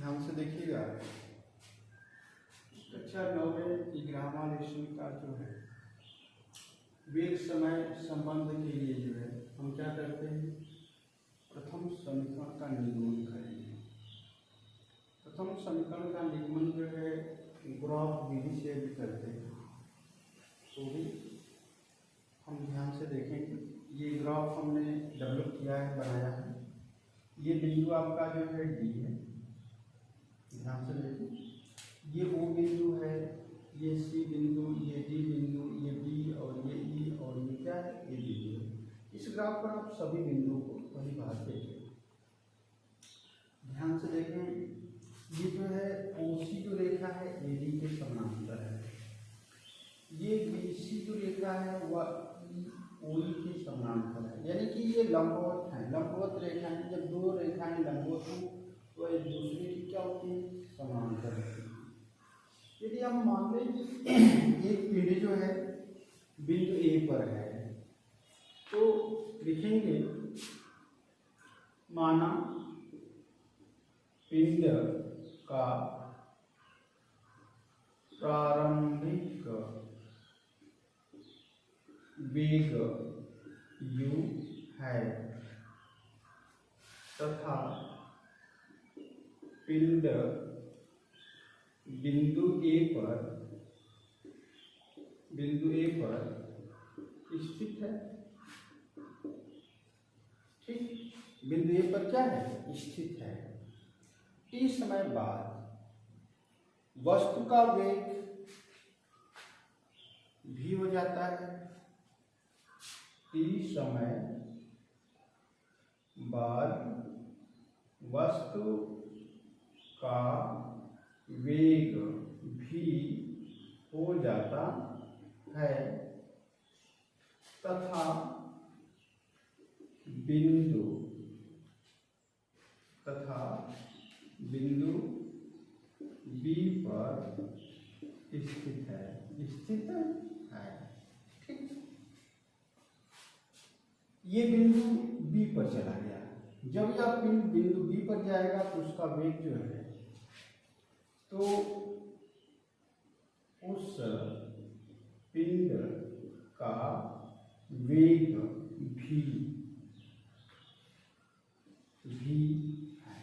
ध्यान से देखिएगा। कक्षा 9 में ग्रामा लेसन का जो है वेग समय संबंध के लिए जो है हम क्या करते हैं, प्रथम समीकरण का निगमन करेंगे। प्रथम समीकरण का निगमन जो है ग्राफ विधि से भी करते हैं, तो भी हम ध्यान से देखेंगे। ये ग्राफ हमने डेवलप किया है, बनाया है। ये बिंदु आपका जो है डी है, ध्यान से देखिए। ये ओ बिंदु है, ये सी बिंदु, ये डी बिंदु, ये बी और ये ई और ये क्या है, ए बिंदु है। इस ग्राफ पर आप सभी बिंदुओं को परिभाषित देखें। ध्यान से देखें, ये जो है ओसी जो रेखा है एडी के समानांतर है। ये बीसी जो रेखा है वह ओई के समानांतर है, यानी कि ये लंबवत है। लंबवत रेखा है, जब दो रेखाएं लंबवत हो तो एक दूसरे की क्या होती है, समानांतर होती है। यदि हम मान लें एक पिंड जो है बिंदु ए पर है, तो लिखेंगे माना पिंड का प्रारंभिक वेग u है तथा पिंड बिंदु ए पर स्थित है। ठीक, बिंदु ए पर क्या है, स्थित है। t समय बाद वस्तु का वेग v हो जाता है। t समय बाद वस्तु का वेग भी हो जाता है तथा बिंदु बी पर स्थित है। ठीक, ये बिंदु बी पर चला गया। जब यह पिंड बिंदु बी पर जाएगा तो उसका वेग जो है, तो उस पिंड का वेग भी है।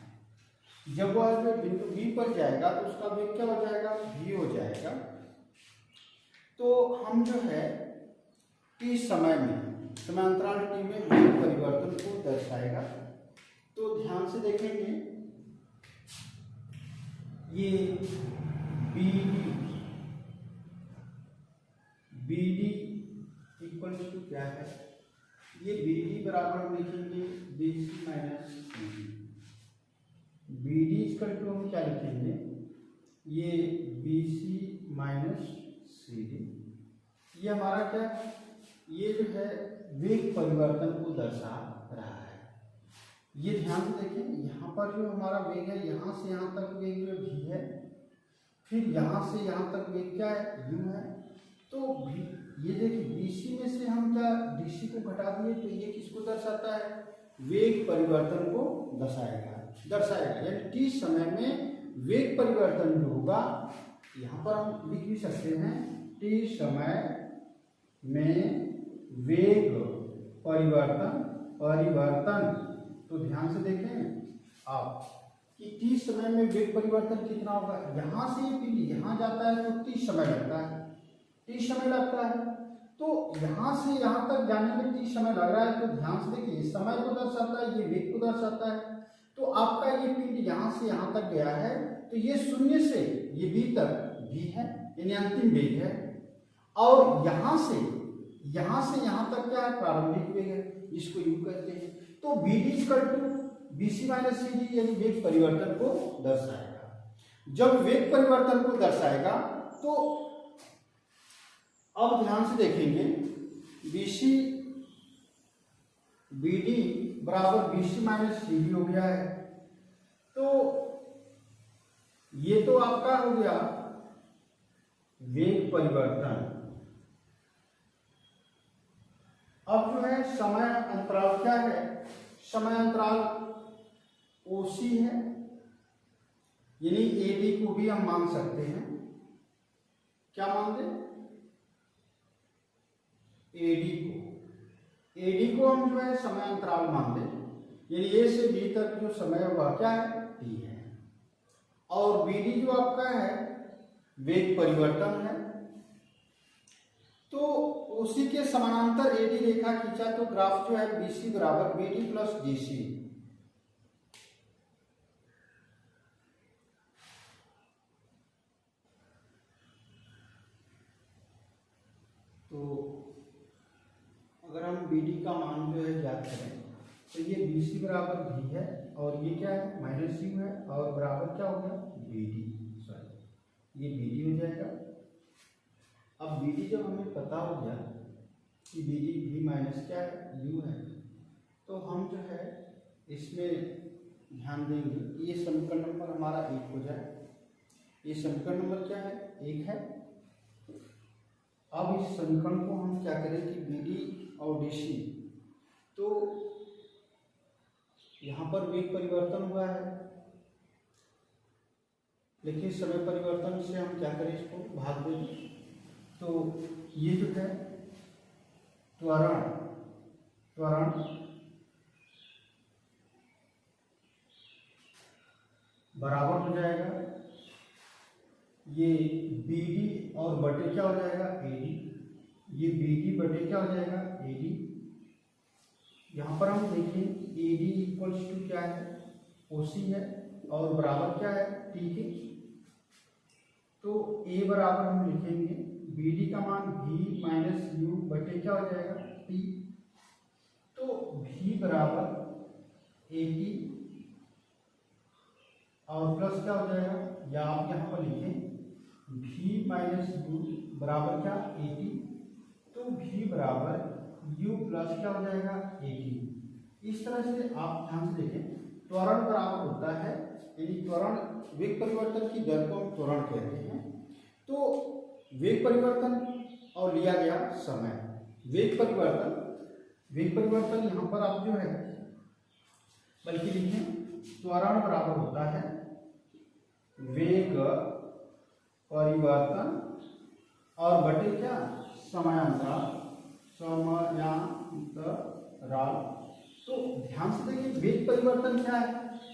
जब वह बिंदु बी पर जाएगा तो उसका वेग क्या हो जाएगा, v हो जाएगा। तो हम जो है t समय में, समांतराल t में वेग परिवर्तन को दर्शाएगा। तो ध्यान से देखेंगे, ये BD इक्वल्स टू क्या है, ये BD बराबर हम लिखेंगे BC minus CD। BD equal to हम क्या लिखेंगे, ये BC माइनस CD। ये हमारा क्या, ये जो है वेग परिवर्तन को दर्शा रहा है। ये ध्यान से देखें, यहाँ पर जो हमारा वेग है, यहाँ से यहाँ तक वेग जो v है, फिर यहाँ से यहाँ तक वेग क्या है, u है। तो ये देखिए BC में से हम क्या DC को घटा दिए, तो ये किसको दर्शाता है, वेग परिवर्तन को दर्शाएगा। यानी t समय में वेग परिवर्तन जो होगा, यहाँ पर हम लिख भी सकते हैं t समय में वेग परिवर्तन। तो ध्यान से देखें आप कि t समय में वेग परिवर्तन कितना होगा। यहाँ से ये पिंड यहाँ जाता है तो t समय लगता है। तो यहाँ से यहाँ तक जाने में t समय लग रहा है। तो ध्यान से देखिए, समय को दर्शाता है, ये वेग को दर्शाता है। तो आपका ये पिंड यहाँ से यहाँ तक गया है, तो ये शून्य से ये b तक v है, यानी अंतिम वेग है। और यहाँ से यहाँ तक क्या है, प्रारंभिक वेग है, इसको u कहते हैं। तो BD equal to BC minus CD, यानी वेग परिवर्तन को दर्शाएगा। जब वेग परिवर्तन को दर्शाएगा तो अब ध्यान से देखेंगे, BD बराबर BC माइनस CD हो गया है। तो ये तो आपका हो गया वेग परिवर्तन। अब जो है समय अंतराल क्या है, समय अंतराल OC है। यानी एडी को भी हम मान सकते हैं, क्या मान दें, एडी को हम जो है समय अंतराल मान दें, यानी ए से बी तक जो समय हुआ क्या है, टी है, और बीडी जो आपका है वेग परिवर्तन है। तो उसी के समानांतर एडी रेखा खींचा तो ग्राफ जो है बीसी बराबर बीडी प्लस डीसी। तो अगर हम बीडी का मान जो है ज्ञात करें तो ये बीसी बराबर भी है और ये क्या है माइनस यू है और बराबर क्या हो गया बीडी, सॉरी ये बीडी हो जाएगा। अब बीडी जब हमें पता हो गया कि बीडी भी माइनस क्या है यू है, तो हम जो है इसमें ध्यान देंगे कि ये समीकरण नंबर हमारा 1 हो जाए। ये समीकरण नंबर क्या है 1 है। अब इस समीकरण को हम क्या करें कि बीडी और डीसी, तो यहाँ पर वेग परिवर्तन हुआ है लेकिन समय परिवर्तन से हम क्या करें इसको भाग दें, तो ये जो है त्वरण बराबर हो जाएगा ये बीडी और बटे क्या हो जाएगा एडी, ये बीडी बटे क्या हो जाएगा एडी। यहाँ पर हम देखिए एडी इक्वल्स टू क्या है ओसी है और बराबर क्या है टी के। तो ए बराबर हम लिखेंगे बीडी का मान भी माइनस यू बटे क्या हो जाएगा टी। तो भी बराबर ए टी और प्लस क्या हो जाएगा, या आप यहाँ पर लिखें भी माइनस यू बराबर क्या ए टी। तो भी बराबर u प्लस क्या हो जाएगा ए टी। इस तरह से आप ध्यान से देखें त्वरण बराबर होता है, यानी त्वरण वेग परिवर्तन की दर को हम त्वरण कहते हैं। तो वेग परिवर्तन और लिया गया समय, वेग परिवर्तन यहाँ पर आप जो है बल्कि लिखें त्वरण बराबर होता है वेग परिवर्तन और बटे क्या समयांतराल। तो ध्यान से देखिए वेग परिवर्तन क्या है,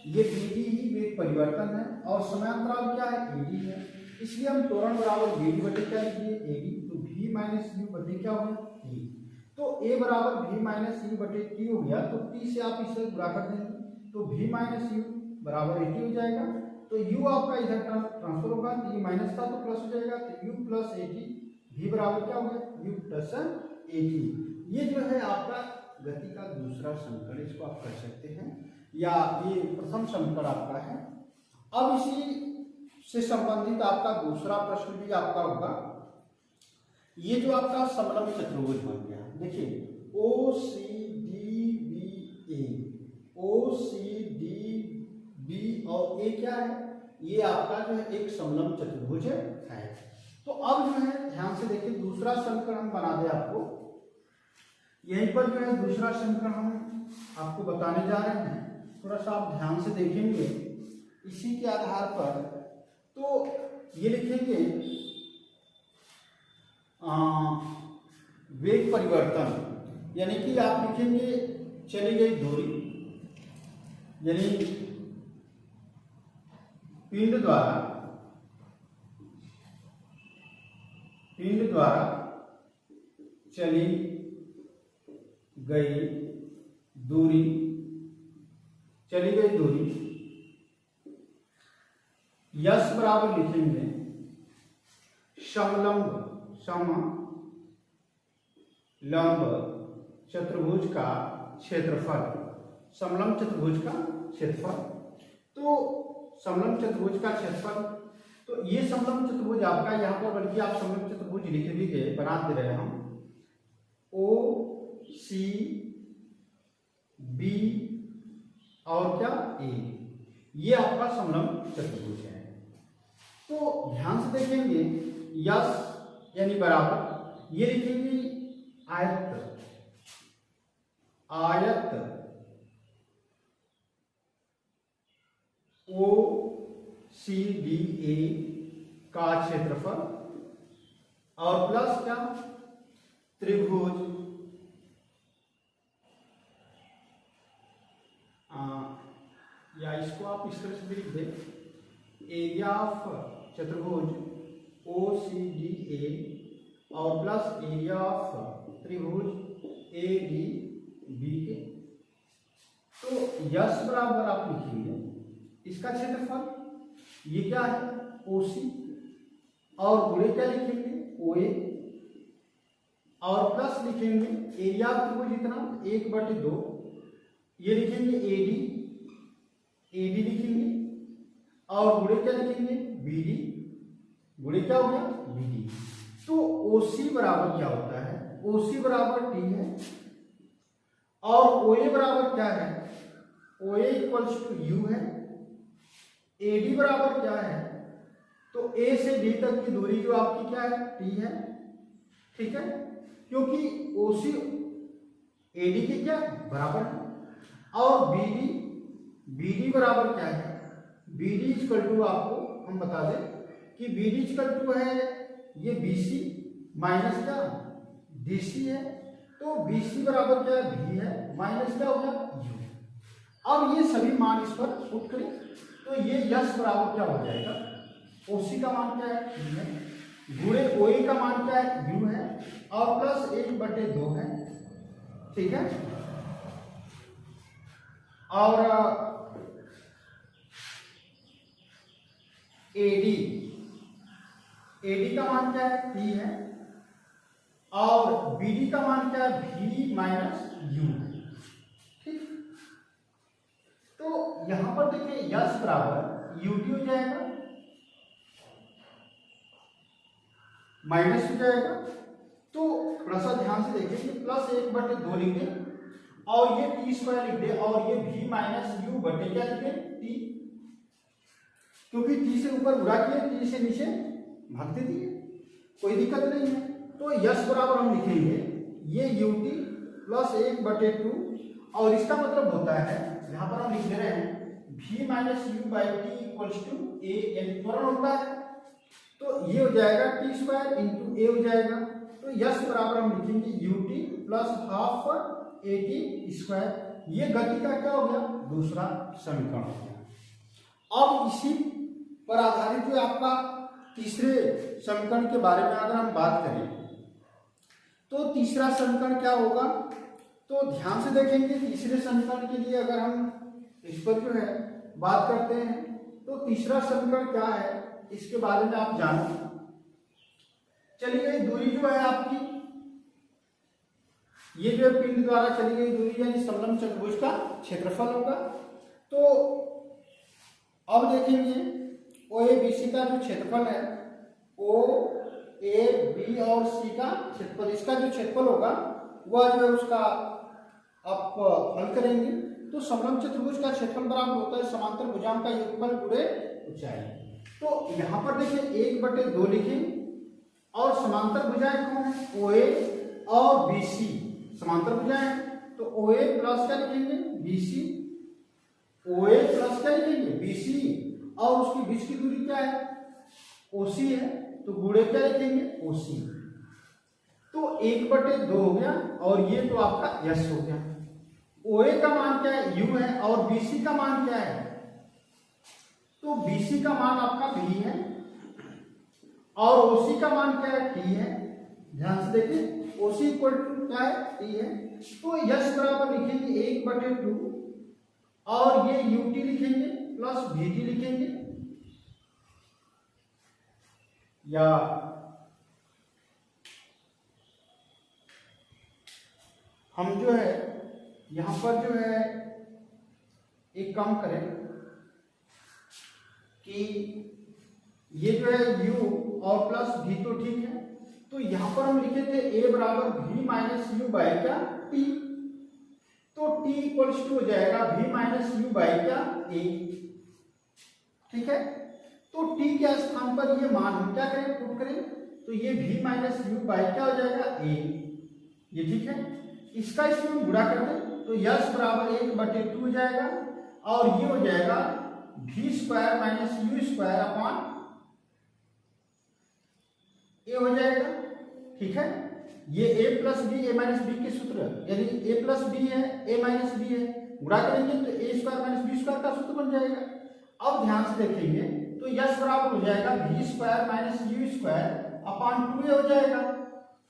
ये बीडी ही वेग परिवर्तन है और समयांतराल क्या है एडी है, इसलिए हम त्वरण बराबर बीडी बटे क्या लिखिए एडी। तो भी माइनस यू बटे क्या हो गया टी। तो ए बराबर भी माइनस यू बटे टी हो गया, तो टी से आप इसे गुणा कर देंगे तो भी माइनस यू बराबर एटी हो जाएगा। तो u आपका इधर ट्रांसफर होगा, तो ये माइनस था तो प्लस हो जाएगा, तो u प्लस एटी भी बराबर क्या हो गया u प्लस एटी। ये जो है आपका गति का दूसरा समीकरण, इसको आप कर सकते हैं, या ये प्रथम समीकरण आपका है। अब इसी से संबंधित आपका दूसरा प्रश्न भी आपका होगा, ये जो आपका समलंब चतुर्भुज बन गया, देखिए ओ सी डी बी ए, ओ सी डी बी और ए क्या है, ये आपका जो है एक समलंब चतुर्भुज है। तो अब जो है ध्यान से देखिए दूसरा समीकरण हम बना दे आपको, यहीं पर जो है दूसरा समीकरण हम आपको बताने जा रहे हैं, थोड़ा सा आप ध्यान से देखेंगे इसी के आधार पर। तो ये लिखेंगे वेग परिवर्तन, यानी कि आप लिखेंगे चली गई दूरी, यानी पिंड द्वारा चली गई दूरी, यश बराबर लिखेंगे समलंब चतुर्भुज का क्षेत्रफल, समलंब चतुर्भुज का क्षेत्रफल। तो समलंब चतुर्भुज का क्षेत्रफल, तो ये समलंब चतुर्भुज आपका यहाँ पर, बल्कि आप समलंब चतुर्भुज लिख भी गए, बना दे रहे हैं हम ओ सी बी और क्या ए, ये आपका समलंब चतुर्भुज है। तो ध्यान से देखेंगे यश यानी बराबर, ये लिखेंगे आयत ओ सी डी ए का क्षेत्रफल और प्लस क्या त्रिभुज या इसको आप इस तरह से भी लिख दें, एरिया ऑफ चतुर्भुज ओ सी डी ए और प्लस एरिया ऑफ त्रिभुज ए डी बी के। तो यश बराबर आप लिखेंगे इसका क्षेत्रफल, ये क्या है OC, और गुणे क्या लिखेंगे OA, और प्लस लिखेंगे एरिया ऑफ त्रिभुज इतना 1/2, ये लिखेंगे AD लिखेंगे, और गुणे क्या लिखेंगे BD, गुणे क्या हो गया BD। तो OC बराबर क्या होता है, OC बराबर T है, और OA बराबर क्या है, OA इक्वल्स टू U है, AD बराबर क्या है, तो A से D तक की दूरी जो आपकी क्या है T है, ठीक है, क्योंकि OC AD के क्या बराबर है, और BD बराबर क्या है, BD इक्वल टू आपको हम बता दें कि BD इक्वल टू है ये BC माइनस क्या DC है, तो BC बराबर क्या है V है, माइनस क्या हो गया U। अब ये सभी मान इस पर पुट करें तो ये यश बराबर क्या हो जाएगा, OC का मान क्या है T है, गुणे OA का मान क्या है U है, और प्लस 1/2 है, ठीक है, और AD का मान क्या है T है, और BD का मान क्या है V माइनस U, ठीक। तो यहां पर देखिए यश बराबर UT हो जाएगा माइनस हो जाएगा, तो थोड़ा सा ध्यान से देखिए प्लस 1/2 लिख दें, और ये T² लिख दे, और ये V माइनस U बटे क्या लिखे T, क्योंकि T से ऊपर गुणा किए T से नीचे भाग दे दिए, कोई दिक्कत नहीं है। तो यश बराबर हम लिखेंगे ये UT प्लस 1/2, और इसका मतलब होता है यहाँ पर हम लिख दे रहे हैं V minus U/T equals to A, यानी त्वरण होता है, तो ये हो जाएगा T² इंटू A हो जाएगा, तो यश बराबर हम लिखेंगे UT प्लस हाफ AT², ये गति का क्या हो गया दूसरा समीकरण हो गया। अब इसी पर आधारित जो आपका तीसरे समीकरण के बारे में अगर हम बात करें तो तीसरा समीकरण क्या होगा, तो ध्यान से देखेंगे तीसरे समीकरण के लिए अगर हम इस पर जो है बात करते हैं तो तीसरा समीकरण क्या है इसके बारे में आप जानो। चलिए दूरी जो है आपकी, ये जो पिंड द्वारा चली गई दूरी यानी समलंब चतुर्भुज का क्षेत्रफल होगा। तो अब देखेंगे OABC का जो क्षेत्रफल है, OAB और C का क्षेत्रफल, इसका जो क्षेत्रफल होगा वह जो है उसका आप हल करेंगे तो समलंब चतुर्भुज का क्षेत्रफल बराबर होता है समांतर भुजाओं का योगफल गुणे ऊंचाई। तो यहाँ पर देखिए 1/2 लिखें, और समांतर भुजाएं कौन है OA और BC समांतर भुजाएं हैं, तो OA प्लस क्या लिखेंगे BC, OA प्लस क्या लिखेंगे BC, और उसकी बीच की दूरी क्या है OC है, तो गुणे क्या लिखेंगे OC, तो 1/2 हो गया, और ये तो आपका यश हो गया। OA का मान क्या है U है, और BC का मान क्या है, तो BC का मान आपका V है, और OC का मान क्या है T है, ध्यान से देखिए OC इक्वल टू क्या है T है, तो यश बराबर लिखेंगे 1/2, और ये UT लिखेंगे प्लस VT लिखेंगे, या हम जो है यहां पर जो है एक काम करें कि ये जो है U और प्लस V तो ठीक है, तो यहां पर हम लिखे थे A बराबर V माइनस U बाई क्या T, तो T इक्वल्स टू हो जाएगा V माइनस U बाई क्या A, ठीक है। तो T के स्थान पर ये मान हम क्या करें पुट करें, तो ये V माइनस U बाई क्या हो जाएगा A, ये ठीक है, इसका इसमें गुणा कर दें तो यश बराबर 1/2 हो जाएगा, और ये हो जाएगा v square minus u square upon a हो जाएगा। ठीक है, ये a plus B A minus B के सूत्र, यदि a प्लस बी है a माइनस बी है, गुणा करेंगे तो a square minus B square का सूत्र बन जाएगा। अब ध्यान से देखेंगे तो यश बराबर हो जाएगा v square minus u square upon 2a हो जाएगा।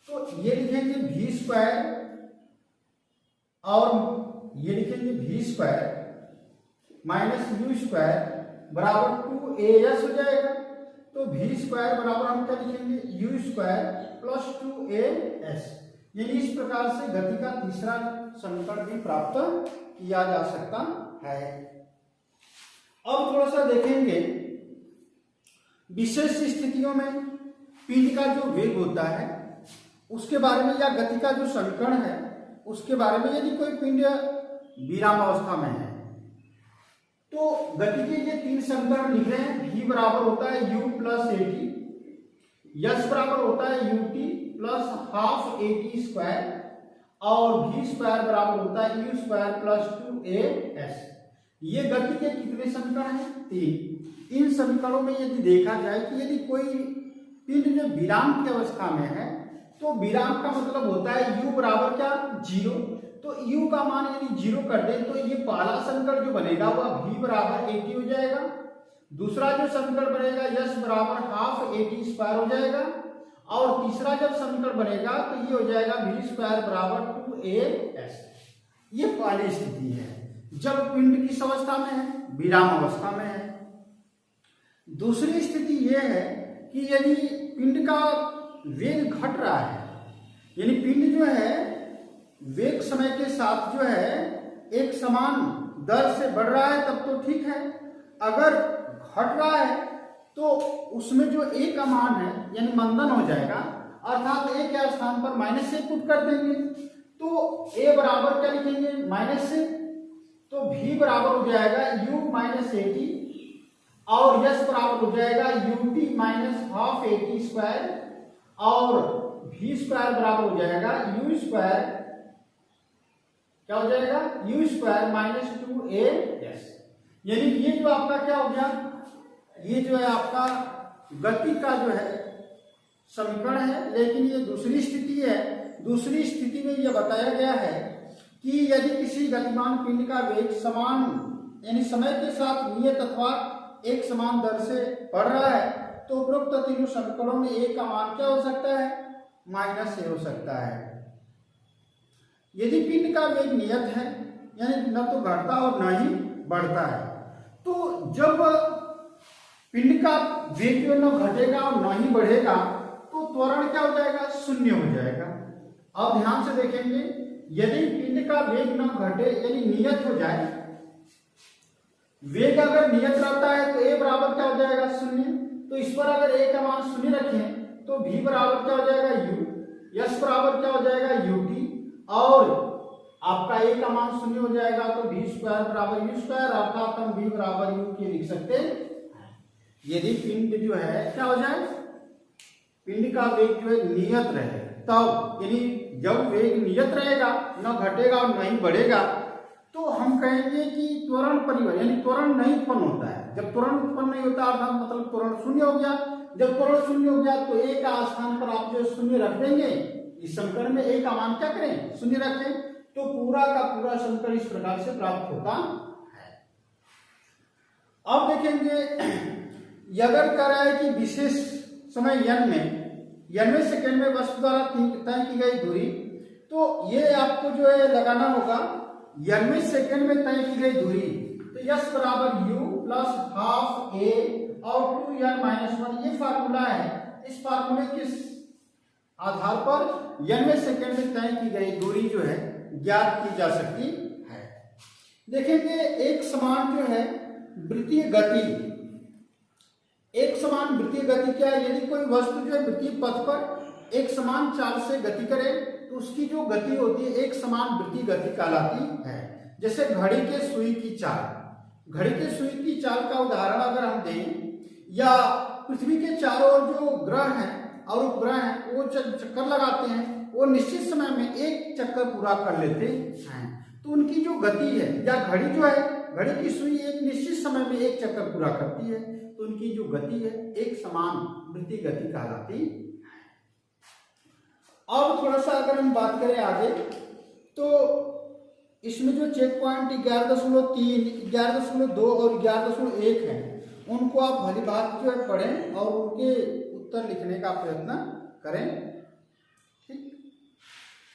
तो ये लिखेंगे v स्क्वायर और ये लिखेंगे v square minus u square बराबर 2as हो जाएगा। तो v स्क्वायर बराबर हम क्या लिखेंगे u स्क्वायर प्लस 2as। यानी इस प्रकार से गति का तीसरा समीकरण भी प्राप्त किया जा सकता है। अब थोड़ा सा देखेंगे विशेष स्थितियों में पिंड का जो वेग होता है उसके बारे में, या गति का जो समीकरण है उसके बारे में। यदि कोई पिंड विराम अवस्था में है तो गति के ये तीन समीकरण लिख रहे हैं। v बराबर होता है u प्लस ए टी, यश बराबर होता है u T plus half A T square, और v स्क्वायर बराबर होता है u स्क्वायर प्लस 2as। ये गति के कितने समीकरण हैं? 3। इन समीकरणों में यदि देखा जाए कि यदि कोई पिंड जो विराम की अवस्था में है तो विराम का मतलब होता है u बराबर क्या? 0। तो u का मान यदि 0 कर दें तो ये पहला समीकरण जो बनेगा वह v बराबर 80 हो जाएगा। दूसरा जो समीकरण बनेगा यश बराबर हाफ ए टी स्क्वायर हो जाएगा, और तीसरा जब समीकरण बनेगा तो ये हो जाएगा v स्क्वायर बराबर 2as। ये पहली स्थिति है जब पिंड किस अवस्था में है? विराम अवस्था में है। दूसरी स्थिति यह है कि यदि पिंड का वेग घट रहा है, यानी पिंड जो है वेग समय के साथ जो है एक समान दर से बढ़ रहा है तब तो ठीक है। अगर घट रहा है तो उसमें जो a का मान है यानी मंदन हो जाएगा, अर्थात a के स्थान पर माइनस से पुट कर देंगे तो a बराबर क्या लिखेंगे? माइनस से। तो v बराबर हो जाएगा u माइनस ए टी, और यश बराबर हो जाएगा u T minus half A T square, और v स्क्वायर बराबर हो जाएगा u स्क्वायर, क्या हो जाएगा? u square minus 2as। यानी ये जो आपका क्या हो गया? ये जो है आपका गति का जो है समीकरण है। लेकिन ये दूसरी स्थिति है। दूसरी स्थिति में यह बताया गया है कि यदि किसी गतिमान पिंड का वेग समान यानी समय के साथ नियत अथवा एक समान दर से बढ़ रहा है तो उपरोक्त तीनों समीकरणों में a का मान क्या हो सकता है? माइनस a हो सकता है। यदि पिंड का वेग नियत है यानी न तो घटता और न ही बढ़ता है, तो जब पिंड का वेग जो न घटेगा और न ही बढ़ेगा तो त्वरण क्या हो जाएगा? शून्य हो जाएगा। अब ध्यान से देखेंगे, यदि पिंड का वेग न घटे यानी नियत हो जाए, वेग अगर नियत रहता है तो a बराबर क्या हो जाएगा? 0। तो इस पर अगर a का मान 0 रखें तो v बराबर क्या हो जाएगा? u, यश बराबर क्या हो जाएगा? ut, और आपका a का मान 0 हो जाएगा तो v स्क्वायर बराबर u स्क्वायर, अर्थात हम v बराबर u के लिख सकते हैं। यदि पिंड जो है क्या हो जाए? पिंड का वेग जो है नियत रहे तब, यानी जब वेग नियत रहेगा, न घटेगा और न ही बढ़ेगा, तो हम कहेंगे कि त्वरण परिवर्तन यानी त्वरण नहीं उत्पन्न होता है। जब त्वरण उत्पन्न नहीं होता अर्थात मतलब त्वरण शून्य हो गया। जब त्वरण शून्य हो गया तो a का स्थान पर आप जो शून्य रख देंगे। इस समीकरण में a का मान क्या करें? शून्य रखें, तो पूरा का पूरा समीकरण इस प्रकार से प्राप्त होता है। अब देखेंगे, अगर कह रहा है कि विशेष समय n में सेकंड में वस्तु द्वारा तय की गई दूरी, तो ये आपको जो है लगाना होगा n सेकंड में तय की गई दूरी। तो यश बराबर u प्लस हाफ a और 2n माइनस 1 ये फार्मूला है। इस फार्मूले के आधार पर n सेकंड में तय की गई दूरी जो है ज्ञात की जा सकती है। देखेंगे एक समान जो है वृत्तीय गति, एक समान वृत्तीय गति क्या है? यदि कोई वस्तु जो है वृत्तीय पथ पर एक समान चाल से गति करे तो उसकी जो गति होती है एक समान वृत्तीय गति कहलाती है। जैसे घड़ी के सुई की चाल, घड़ी के सुई की चाल का उदाहरण अगर हम दें, या पृथ्वी के चारों ओर जो ग्रह हैं और उपग्रह हैं वो चक्कर लगाते हैं, वो निश्चित समय में एक चक्कर पूरा कर लेते हैं, तो उनकी जो गति है या घड़ी जो है घड़ी की सुई एक निश्चित समय में एक चक्कर पूरा करती है तो उनकी जो गति है एक समान वृत्तीय गति कहलाती है। अब थोड़ा सा अगर हम बात करें आगे तो इसमें जो चेक पॉइंट 11.3, 11.2 और 11.1 है उनको आप भली बात जो है पढ़ें और उनके उत्तर लिखने का प्रयत्न करें। ठीक,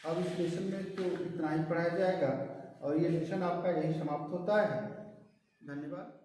अब इस लेसन में तो इतना ही पढ़ाया जाएगा और ये लेसन आपका यही समाप्त होता है। धन्यवाद।